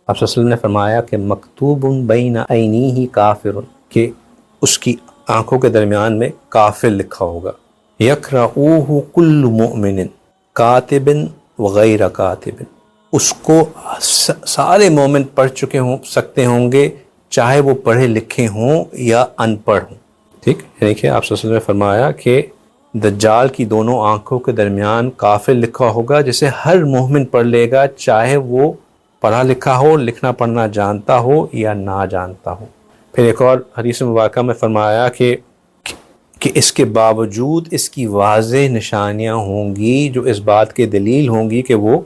آپ صلی اللہ علیہ وسلم نے فرمایا کہ مکتوب بین عینیہ کافر، کہ اس کی آنکھوں کے درمیان میں کافر لکھا ہوگا، یقرؤہ کل مؤمن کاتب وغیر کاتب، اس کو سارے مومن پڑھ چکے سکتے ہوں گے، چاہے وہ پڑھے لکھے ہوں یا ان پڑھ ہوں۔ ٹھیک، یعنی کہ آپ صلی اللہ علیہ وسلم نے فرمایا کہ دجال کی دونوں آنکھوں کے درمیان کافر لکھا ہوگا، جسے ہر مومن پڑھ لے گا، چاہے وہ پڑھا لکھا ہو، لکھنا پڑھنا جانتا ہو یا نہ جانتا ہو۔ پھر ایک اور حدیث مبارکہ میں فرمایا کہ اس کے باوجود اس کی واضح نشانیاں ہوں گی جو اس بات کے دلیل ہوں گی کہ وہ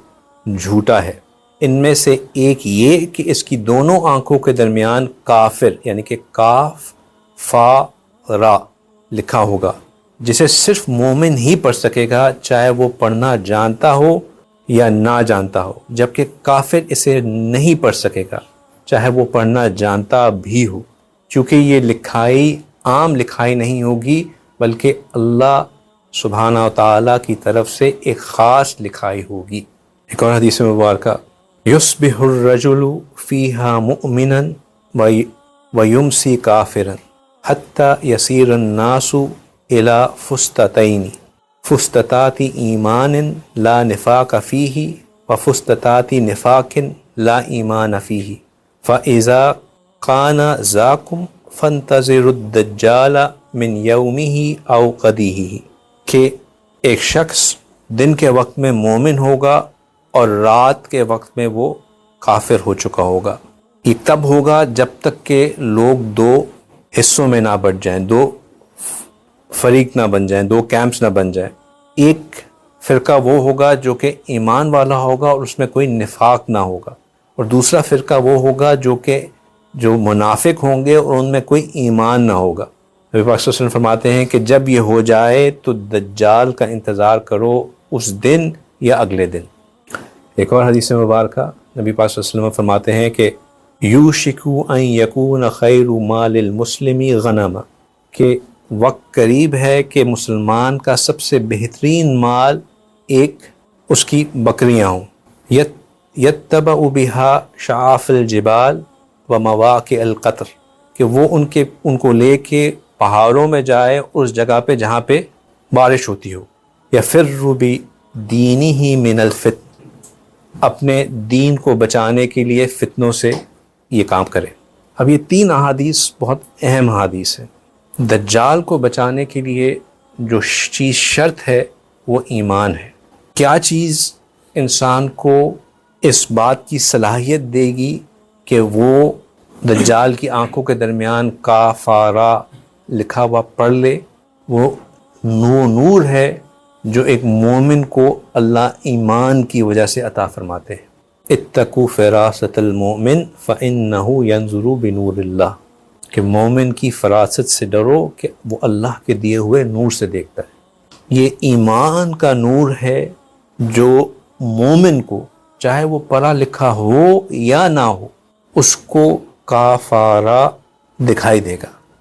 جھوٹا ہے۔ ان میں سے ایک یہ کہ اس کی دونوں آنکھوں کے درمیان کافر یعنی کہ کاف فا را لکھا ہوگا، جسے صرف مومن ہی پڑھ سکے گا، چاہے وہ پڑھنا جانتا ہو یا نہ جانتا ہو، جبکہ کافر اسے نہیں پڑھ سکے گا، چاہے وہ پڑھنا جانتا بھی ہو، چونکہ یہ لکھائی عام لکھائی نہیں ہوگی، بلکہ اللہ سبحانہ و تعالیٰ کی طرف سے ایک خاص لکھائی ہوگی۔ ایک اور حدیث مبارکہ، یصبح الرجل فیہا مؤمنا ویمسی کافرا حتی یصیر الناس الی فستتین، فستتات ایمان لا نفاق فیہ وفستتات نفاق لا ایمان فیہ، فاذا کان ذاکم فانتظروا الدجال من یومہ او غدیہ، کہ ایک شخص دن کے وقت میں مومن ہوگا اور رات کے وقت میں وہ کافر ہو چکا ہوگا۔ یہ تب ہوگا جب تک کہ لوگ دو حصوں میں نہ بٹ جائیں، دو فریق نہ بن جائیں، دو کیمپس نہ بن جائیں۔ ایک فرقہ وہ ہوگا جو کہ ایمان والا ہوگا اور اس میں کوئی نفاق نہ ہوگا، اور دوسرا فرقہ وہ ہوگا جو منافق ہوں گے اور ان میں کوئی ایمان نہ ہوگا۔ نبی پاک صلی اللہ علیہ وسلم فرماتے ہیں کہ جب یہ ہو جائے تو دجال کا انتظار کرو، اس دن یا اگلے دن۔ ایک اور حدیث مبارکہ نبی پاک صلی اللہ علیہ وسلم فرماتے ہیں کہ یوشک ان یکون خیر مال المسلم غنما، کہ وقت قریب ہے کہ مسلمان کا سب سے بہترین مال ایک اس کی بکریاں ہوں، یتبع بہا شعاف الجبال و مواقع القطر، کہ وہ ان کو لے کے پہاڑوں میں جائے اس جگہ پہ جہاں پہ بارش ہوتی ہو، یفر بدینہ من الفتن، اپنے دین کو بچانے کے لیے فتنوں سے یہ کام کرے۔ اب یہ تین احادیث بہت اہم احادیث ہیں۔ دجال کو بچانے کے لیے جو چیز شرط ہے وہ ایمان ہے۔ کیا چیز انسان کو اس بات کی صلاحیت دے گی کہ وہ دجال کی آنکھوں کے درمیان کافارا لکھا ہوا پڑھ لے؟ وہ نور ہے جو ایک مومن کو اللہ ایمان کی وجہ سے عطا فرماتے ہیں۔ اتقوا فراست المؤمن فإنہ ینظر بنور اللہ، کہ مومن کی فراست سے ڈرو کہ وہ اللہ کے دیے ہوئے نور سے دیکھتا ہے۔ یہ ایمان کا نور ہے جو مومن کو، چاہے وہ پڑھا لکھا ہو یا نہ ہو، اس کو کافارا دکھائی دے گا۔